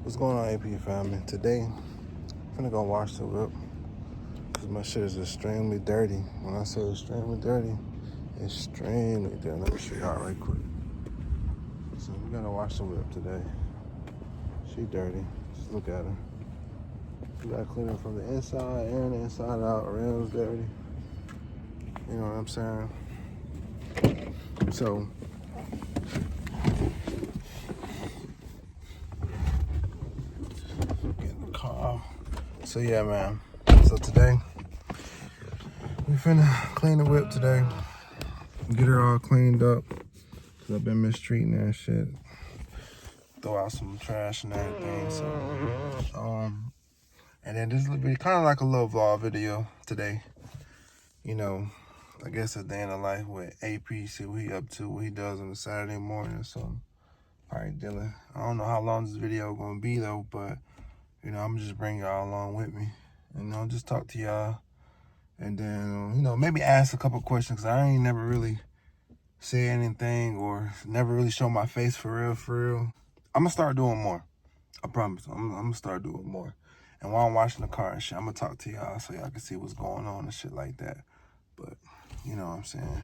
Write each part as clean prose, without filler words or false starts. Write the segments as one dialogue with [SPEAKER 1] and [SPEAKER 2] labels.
[SPEAKER 1] What's going on, AP family? Today, I'm finna go wash the whip because my shit is extremely dirty. When I say extremely dirty, extremely dirty. Let me show y'all right quick. So we're gonna wash the whip today. She dirty. Just look at her. We gotta clean her from the inside and the inside out. Rims dirty. You know what I'm saying? So get in the car. So yeah, man. So today we finna clean the whip today. Get her all cleaned up. Cause I've been mistreating her and shit. Throw out some trash and everything. So and then this will be kind of like a little vlog video today. You know, I guess a day in the life with AP, see what he up to, what he does on a Saturday morning or something. Probably dealing. I don't know how long this video gonna be though, but you know, I'm just bring y'all along with me. And just talk to y'all. And then, maybe ask a couple questions, cause I ain't never really say anything or never really show my face for real. I'm gonna start doing more. I promise. I'm gonna start doing more. And while I'm washing the car and shit, I'm gonna talk to y'all so y'all can see what's going on and shit like that. But, you know what I'm saying?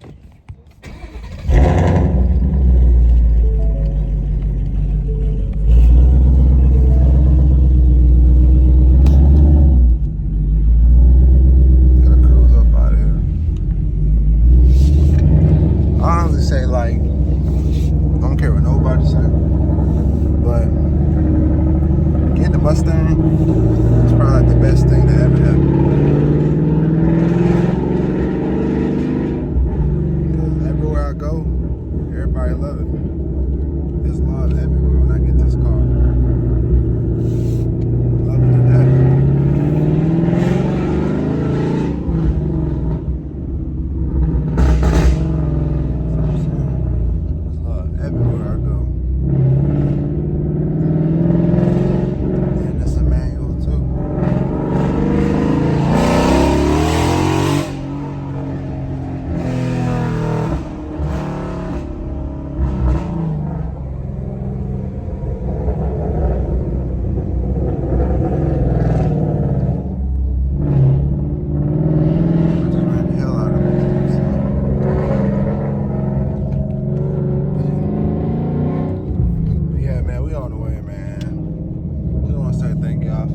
[SPEAKER 1] Gotta cruise up out of here. I honestly say, like, I don't care what nobody say, but getting the Mustang is probably like the best thing to ever happen. Because everywhere I go, everybody love it. There's love everywhere when I get this car. Love it to death. There's love everywhere I go.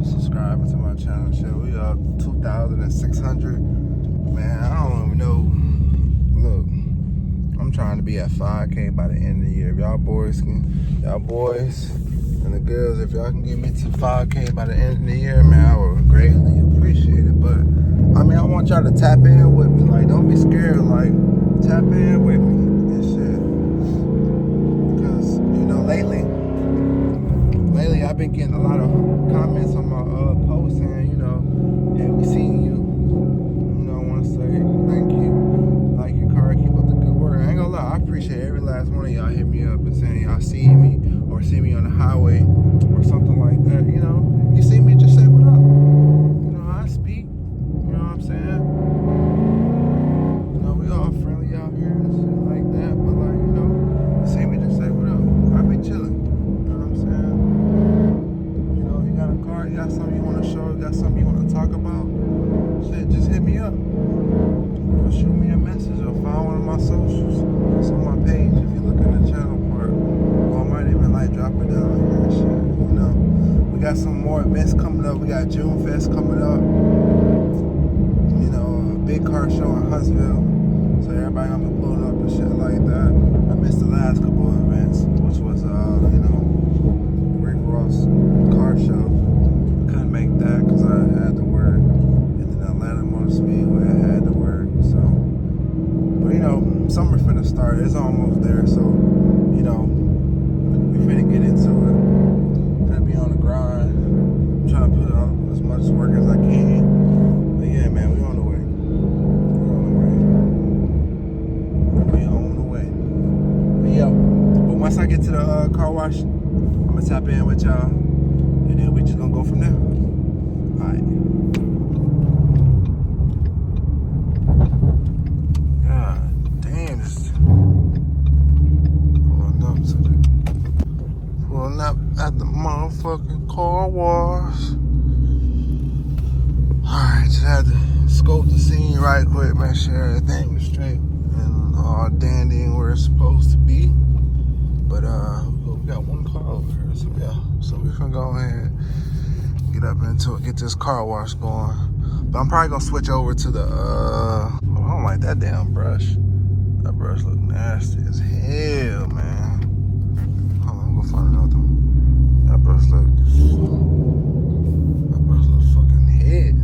[SPEAKER 1] Subscribing to my channel. Shit, we up 2,600. Man, I don't even know. Look, I'm trying to be at 5K by the end of the year. If y'all boys and the girls, if y'all can get me to 5K by the end of the year, man, I would greatly appreciate it. But I mean, I want y'all to tap in with me. Like, don't be scared. Like, tap in with me and shit. Because lately I've been getting a lot of comments on my post saying, hey, we seen you. I want to say thank you. Like your car, keep up the good work. I ain't gonna lie, I appreciate every last one of y'all hit me up and saying y'all see me or see me on the highway or something like that. If you see me, just say what up. I speak. You know what I'm saying? We all friendly out here and shit like that. But like, you see me, just say what up. I be chilling. You got something you want to show, you got something you want to talk about, shit, just hit me up. Or shoot me a message or find one of my socials. It's on my page if you look in the channel part. Or I might even drop it down here and shit, We got some more events coming up. We got June Fest coming up. A big car show in Huntsville. So everybody gonna be pulling up and shit like that. I missed the last couple of events, which was, Rick Ross car show. Couldn't make that because I had to work, and then Atlanta Motor Speedway I had to work. So, but summer finna start. It's almost there, so we finna get into it. Finna be on the grind. I'm trying to put out as much work as I can. But yeah, man, we on the way. We on the way. But once I get to the car wash, I'm gonna tap in with y'all. And then we just gonna go from there. Alright. God damn, this pulling pulling up at the motherfucking car wash. Alright, just had to scope the scene right quick, make sure everything was straight and all dandy and where it's supposed to be. But we got one car over here, so yeah. So we're gonna go ahead and get up into it, get this car wash going. But I'm probably gonna switch over to the I don't like that damn brush. That brush look nasty as hell, man. Hold on, I'm gonna find another one. That brush look fucking head.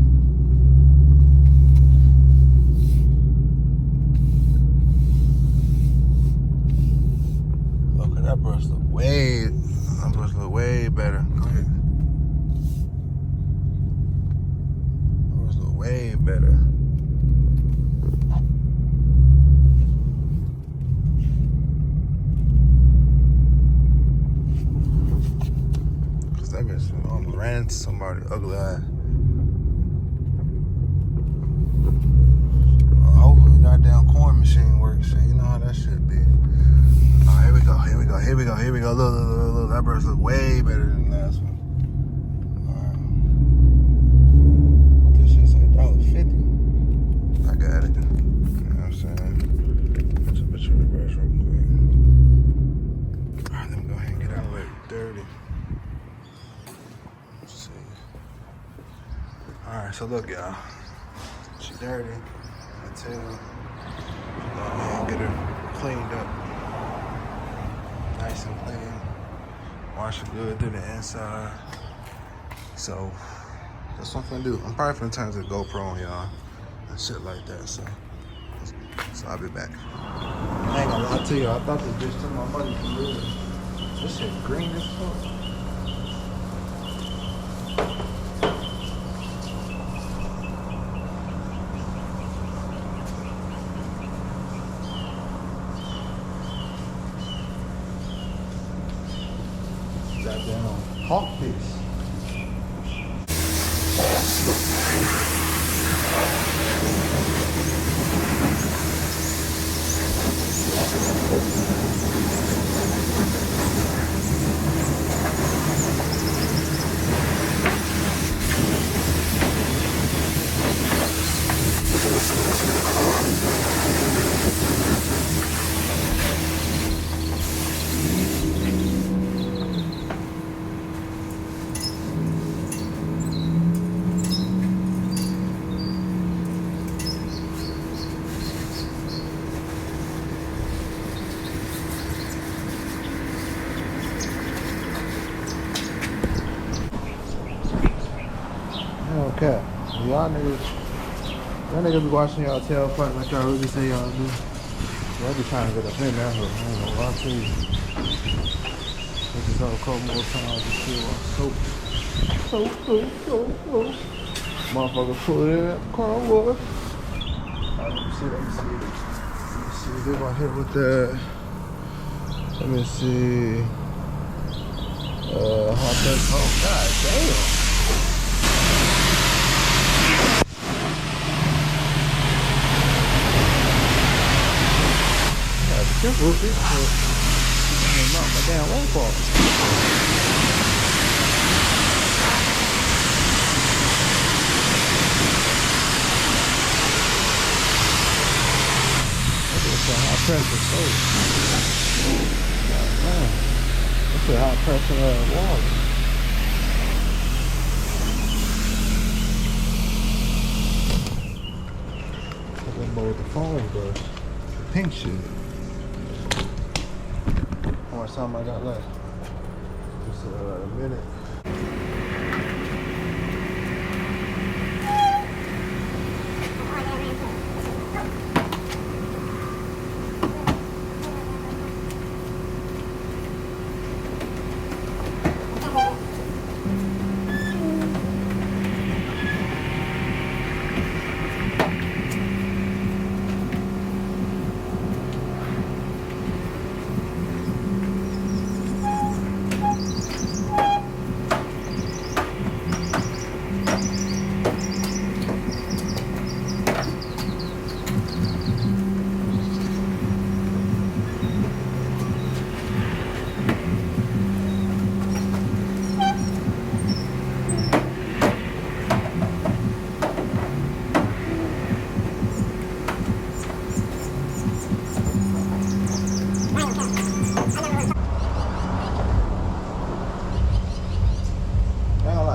[SPEAKER 1] Okay, that brush look way better. Go ahead. That brush look way better. That bitch almost ran into somebody ugly eye. Hopefully the goddamn corn machine works. So you know how that shit be. Oh, here we go. Look. That bird look way better than the last one. Alright. What this shit say? $1.50. I got it. You know what I'm saying? Put your bitch in reverse real quick. Alright, let me go ahead and get out of it dirty. Alright, so look, y'all. She dirty. I tell you. Go ahead and get her cleaned up. Nice and clean. Wash it good through the inside. So, that's what I'm finna do. I'm probably finna turn to the GoPro on y'all and shit like that. So I'll be back. I ain't gonna lie to you. I thought this bitch took my money for real. This shit green as fuck. Goddamn hawk piece. Okay, y'all niggas be watching y'all tail fight like y'all really say y'all do. Y'all be trying to get up in that hood. I ain't gonna lie to you. Niggas all cold more times and still on soap. Motherfucker pull it in that car wash. Alright, let me see. They're gonna hit with that. Let me see. Hot dog. Oh, god damn. Careful with this shit. Knock my damn lamp off. That is a high pressure soap. God, man. That's a high pressure water. I'm gonna mold the foam brush. The pink shit. How much time I got left? Just a minute.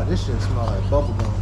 [SPEAKER 1] this shit smell like bubble gum.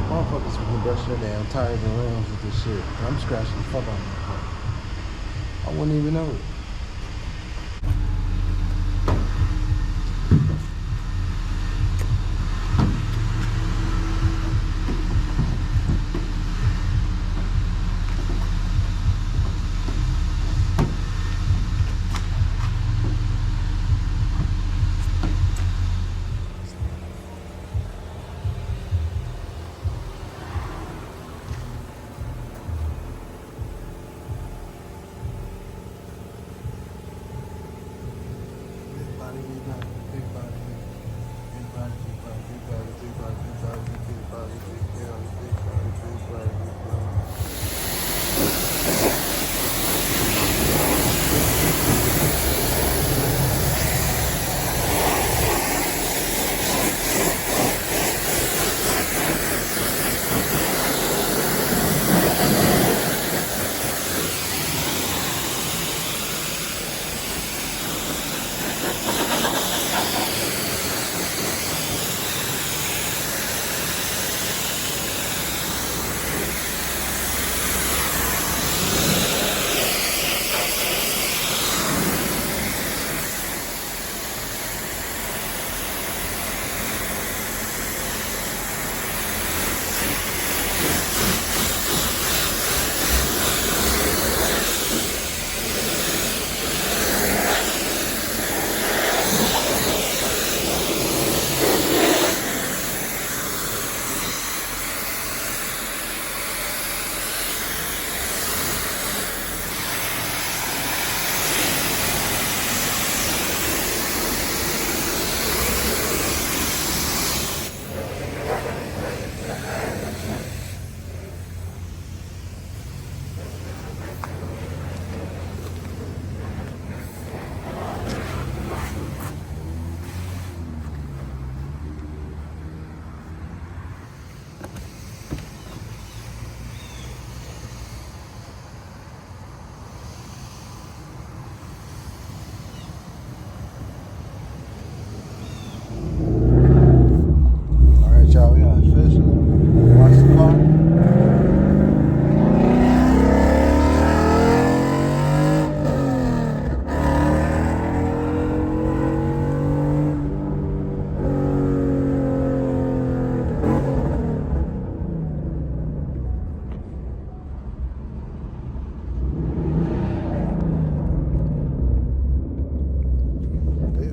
[SPEAKER 1] Motherfuckers can brush their damn tires and rims with this shit. I'm scratching the fuck out of my car. I wouldn't even know it.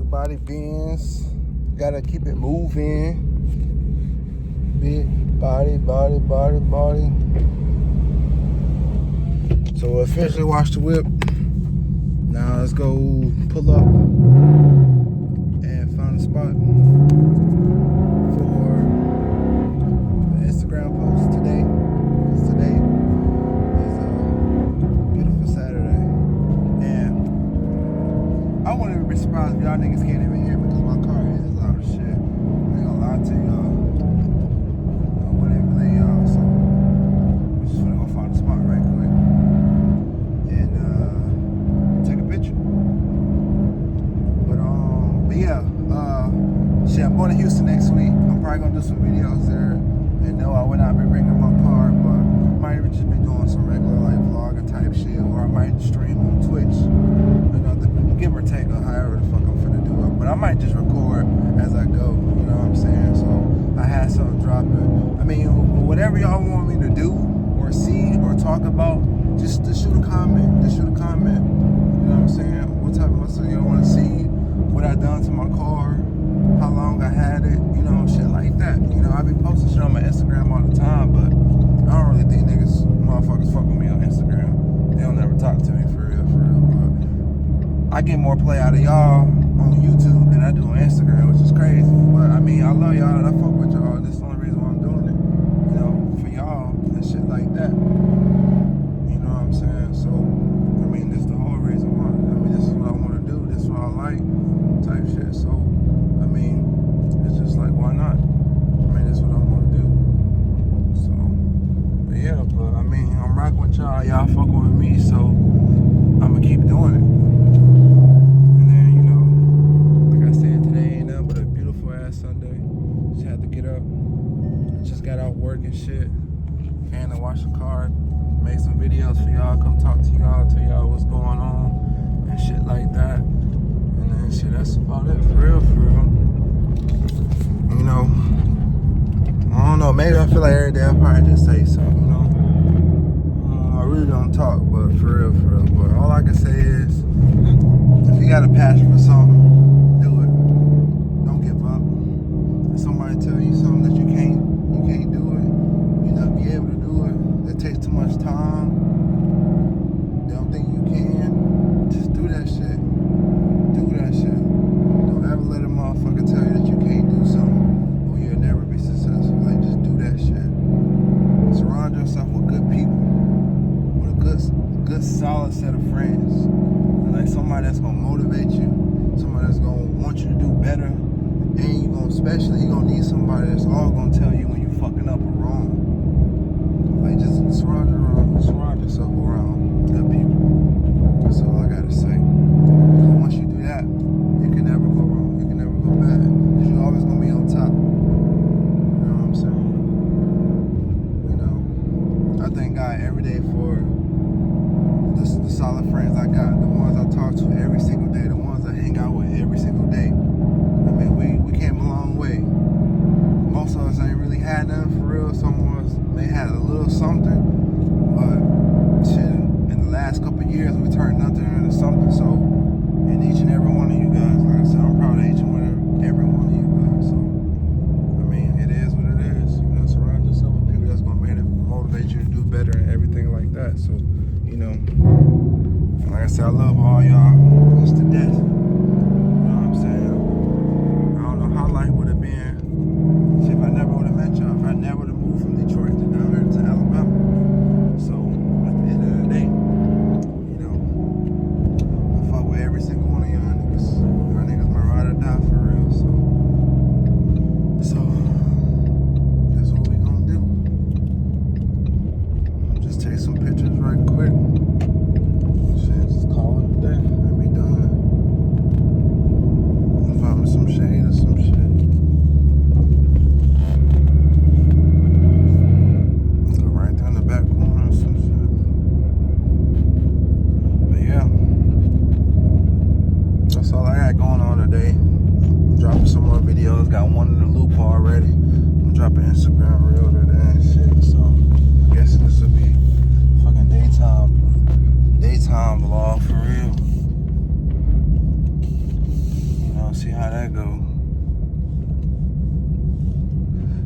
[SPEAKER 1] Body bends, gotta keep it moving. Big body, body, body, body. So officially washed the whip. Now let's go pull up and find a spot for the Instagram post today. Because today is a beautiful Saturday. And I wouldn't even be surprised if y'all niggas can't even hear me because my car is loud as shit. I ain't gonna lie to y'all. I wouldn't even believe y'all, so we just wanna go find a spot right quick and take a picture. But yeah, shit, I'm going to Houston next week. I'm probably gonna do some videos there. And no, I would not be bringing my car, but I might even just be doing some regular like vlogger type shit, or I might stream on Twitch. You know, give or take, or however the fuck I'm finna do it. But I might just record as I go. You know what I'm saying? So I had something dropping. I mean, whatever y'all want me to do or see or talk about, just shoot a comment. Just shoot a comment. You know what I'm saying? What type of muscle y'all want to see? What I done to my car? How long I had it? You know, shit like that. You know, I be posting shit on my Instagram all the time, but I don't really think niggas I get more play out of y'all on YouTube than I do on Instagram, which is crazy. But I mean, I love y'all and I fuck with y'all. This is the only reason why I'm doing it. You know, for y'all and shit like that. You know what I'm saying? So, I mean, this is the whole reason why. I mean, this is what I want to do. This is what I like, type shit. So, I mean, it's just like, why not? I mean, this is what I want to do. So, but yeah, but I mean, I'm rocking with y'all. Y'all fucking with me, so I'm gonna keep doing it. And then, you know, like I said, today ain't nothing but a beautiful ass Sunday. Just had to get up. Just got out work and shit. Came to wash the car, make some videos for y'all, come talk to y'all, tell y'all what's going on and shit like that. And then shit, that's about it, for real, for real. You know, I don't know, maybe I feel like every day I probably just say something, you know. I really don't talk, but for real, for real. But all I can say is, if you got a passion for something, do it. Don't give up. If somebody tell you something that you can't do it, you not be able to do it, it takes too much time, they don't think you can, just do that shit. Do that shit. Don't ever let a motherfucker tell you that you can't do something or you'll never be successful. Like, just do that shit. Surround yourself with good people, with a good solid set of friends. And like somebody that's gonna motivate you, somebody that's gonna want you to do better, and you're gonna need somebody that's all gonna tell you when you fucking up or wrong. Like, just surround yourself around good people. That's all I gotta say. So once you do that, you can never go wrong. You can never go bad. Because you're always gonna be on top. You know what I'm saying? You know, I thank God every day for the solid friends I got, the ones I talk to every single day, the ones I hang out with every single day. I mean, we came a long way. Most of us ain't really had nothing for real. Some of us may have a little something, but shit, in the last couple of years, we turned nothing into something. So, and each and every one of you guys, like I said, I'm proud of each and every one of you guys. So, I mean, it is what it is. You know, surround yourself with people that's gonna motivate you to do better and everything like that. So, you know, like I said, I love all y'all close to death. You know what I'm saying? I don't know how life would have been if I never would have met y'all, if I never would have moved from Detroit to down here to Alabama. So at the end of the day, you know, I fuck with every single one of y'all niggas. Y'all niggas my ride or die for real. So that's what we gonna do. Just take some pictures right quick. Shit, just call it a day and be done. Find me some shade or some shit. Let's go right there in the back corner or some shit. But yeah, that's all I got going on today. I'm dropping some more videos. Got one in the loop already. I'm dropping Instagram reel today and shit. So I guess this will be fucking daytime vlog for real. You know, see how that go.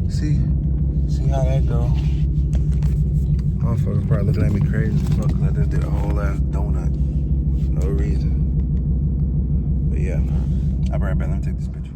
[SPEAKER 1] See how that go. Motherfuckers probably looking at me crazy as fuck because I just did a whole ass donut for no reason. But yeah, I'll be right back. Let me take this picture.